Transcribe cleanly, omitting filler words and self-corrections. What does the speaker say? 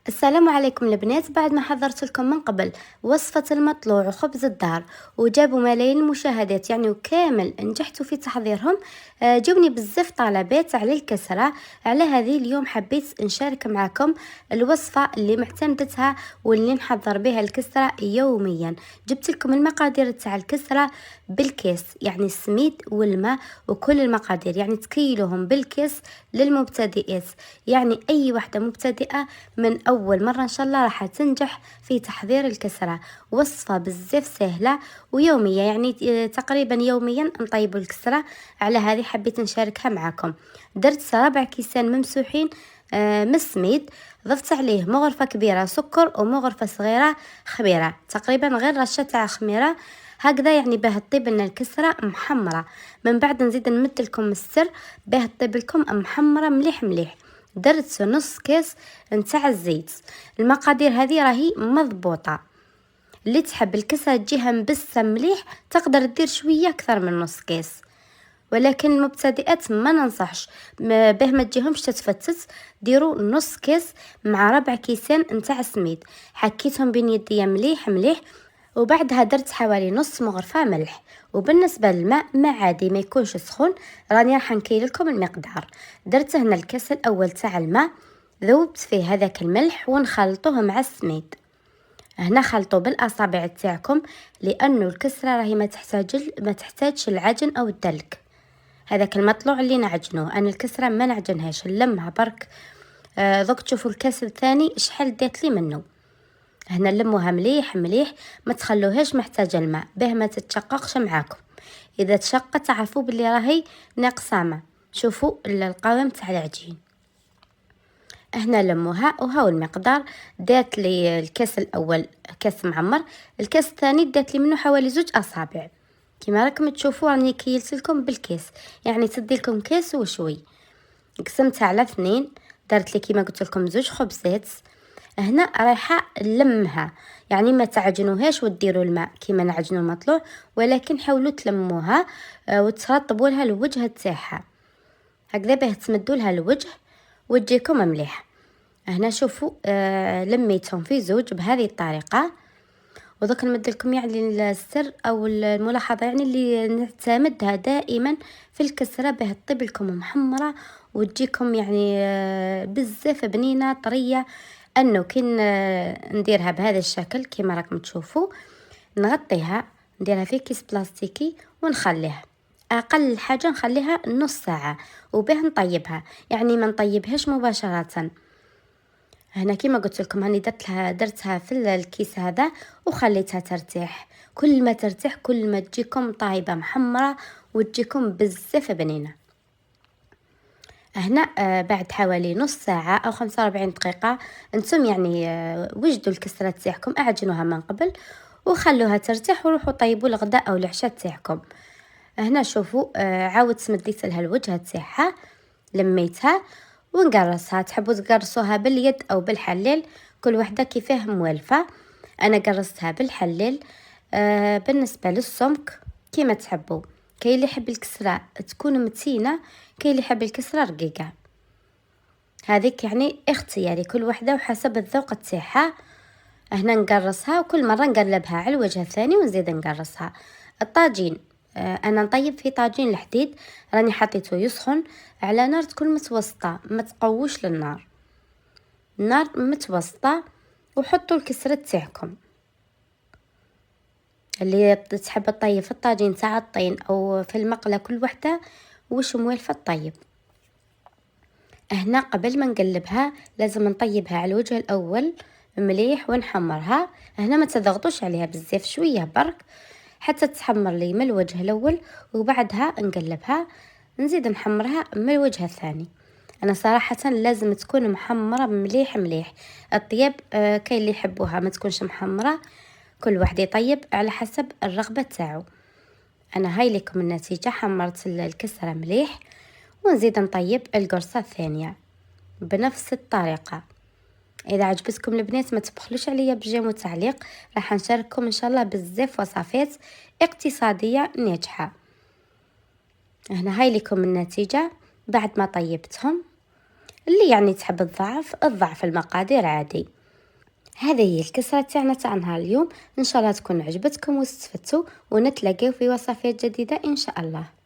السلام عليكم البنات. بعد ما حضرت لكم من قبل وصفة المطلوع وخبز الدار وجابوا ملايين المشاهدات يعني وكامل نجحتوا في تحضيرهم. جوني بزاف طلبات على الكسرة. على هذه اليوم حبيت نشارك معكم الوصفة اللي معتمدتها واللي نحضر بها الكسرة يوميا. جبت لكم المقادير تاع الكسرة بالكيس، يعني السميد والماء وكل المقادير، يعني تكيلوهم بالكيس للمبتدئات. يعني أي واحدة مبتدئة من أول مرة إن شاء الله راح تنجح في تحضير الكسرة. وصفة بزاف سهلة ويومية، يعني تقريبا يوميا نطيب الكسرة. على هذه حبيت نشاركها معكم. درت 4 كيسان ممسوحين من السميد، ضفت عليه مغرفة كبيرة سكر ومغرفة صغيرة خميرة، تقريبا غير رشة تاع خميرة هكذا، يعني باه تطيب لنا الكسرة محمرة. من بعد نزيد نمد لكم السر باه تطيب لكم محمرة مليح مليح. درت نص كيس نتاع الزيت. المقادير هذه راهي مضبوطة، اللي تحب الكسرة تجيها مبسة مليح تقدر تدير شوية أكثر من نص كيس، ولكن المبتدئات ما ننصحش باه ما تجيهمش تتفتت. ديروا نص كيس مع 4 كيسان نتاع السميد. حكيتهم بين يديا مليح مليح، وبعدها درت حوالي نص مغرفة ملح. وبالنسبة للماء ما عادي ما يكونش سخون، راني راح نكيل لكم المقدار. درت هنا الكاس الاول تاع الماء، ذوبت فيه هذاك الملح ونخلطوه مع السميد. هنا خلطوا بالاصابع تاعكم لانه الكسرة راهي ما تحتاجش العجن او الدلك. هذاك المطلوع اللي نعجنوه، انا الكسرة ما نعجنهاش نلمها برك. دوك تشوفوا الكاس الثاني شحال دات لي منه. هنا نلموها مليح مليح، ما تخلوهاش محتاجه الماء باه ما تتشققش معاكم. اذا تشققت تعرفوا بلي راهي ناقصه ماء. شوفوا القوام تاع العجين. هنا لموها وهاو المقدار. دات لي الكاس الاول كاس معمر، الكاس الثاني دات لي منه حوالي 2 اصابع. كما راكم تشوفوا راني كيلت لكم بالكيس، يعني تدي لكم كاس وشوي. قسمتها على 2، درت لي كيما قلت لكم 2 خبزات. هنا رايحه نلمها، يعني ما تعجنوهاش وديروا الماء كيما نعجنوا المطلوع، ولكن حاولوا تلموها وترطبوا لها الوجه تاعها هكذا باه تمدوا لها الوجه وتجيكم مليح. هنا شوفوا لميتهم في 2 بهذه الطريقه. ودوك نمد لكم يعني السر او الملاحظه يعني اللي نعتمدها دائما في الكسره باه تطيب لكم محمره وتجيكم يعني بزاف بنينه طريه. انه كي نديرها بهذا الشكل كما راكم تشوفوا، نغطيها نديرها في كيس بلاستيكي ونخليها اقل حاجه نخليها نص ساعه وباه نطيبها، يعني ما نطيبهاش مباشره. هنا كيما قلت لكم هاني درتها في الكيس هذا وخليتها ترتاح. كل ما ترتاح كل ما تجيكم طايبه محمره وتجيكم بزاف بنينه. هنا بعد حوالي نص ساعة أو 45 دقيقة انتم يعني وجدوا الكسرة تاعكم، أعجنوها من قبل وخلوها ترتاح وروحوا طيبوا الغداء أو العشاء تاعكم. هنا شوفوا عاودت مديت لها الوجه تاعها، لميتها ونقرصها. تحبوا تقرصوها باليد أو بالحليل، كل وحدة كيفاه موالفة. أنا قرصتها بالحليل. بالنسبة للسمك كيما تحبوا، كاين اللي يحب الكسرة تكون متينة، كاين اللي يحب الكسرة رقيقة. هذيك يعني اختياري، كل وحدة وحسب الذوق تاعها. هنا نقرصها وكل مرة نقلبها على الوجه الثاني ونزيد نقرصها. الطاجين انا نطيب في طاجين الحديد، راني حطيته يسخن على نار تكون متوسطة، ما تقوش للنار، نار متوسطة. وحطوا الكسرة تاعكم اللي تحب تطيب في الطاجين تاع الطين او في المقله، كل وحده وش موالفه الطيب. هنا قبل ما نقلبها لازم نطيبها على الوجه الاول مليح ونحمرها. هنا ما تضغطوش عليها بزاف، شويه برك حتى تحمر لي من الوجه الاول، وبعدها نقلبها نزيد نحمرها من الوجه الثاني. انا صراحه لازم تكون محمره مليح مليح. الطياب كاين اللي يحبوها ما تكونش محمره، كل واحد يطيب على حسب الرغبه تاعو. انا هاي لكم النتيجه، حمرت الكسره مليح ونزيد نطيب القرصه الثانيه بنفس الطريقه. اذا عجبتكم البنات ما تبخلوش عليا بجيم وتعليق، راح نشارككم ان شاء الله بزاف وصفات اقتصاديه ناجحه. هنا هاي لكم النتيجه بعد ما طيبتهم. اللي يعني تحب تضعف المقادير عادي. هذه هي الكسرة تاعنا تاع نهار اليوم، ان شاء الله تكون عجبتكم واستفدتوا، ونتلاقاو في وصفات جديدة ان شاء الله.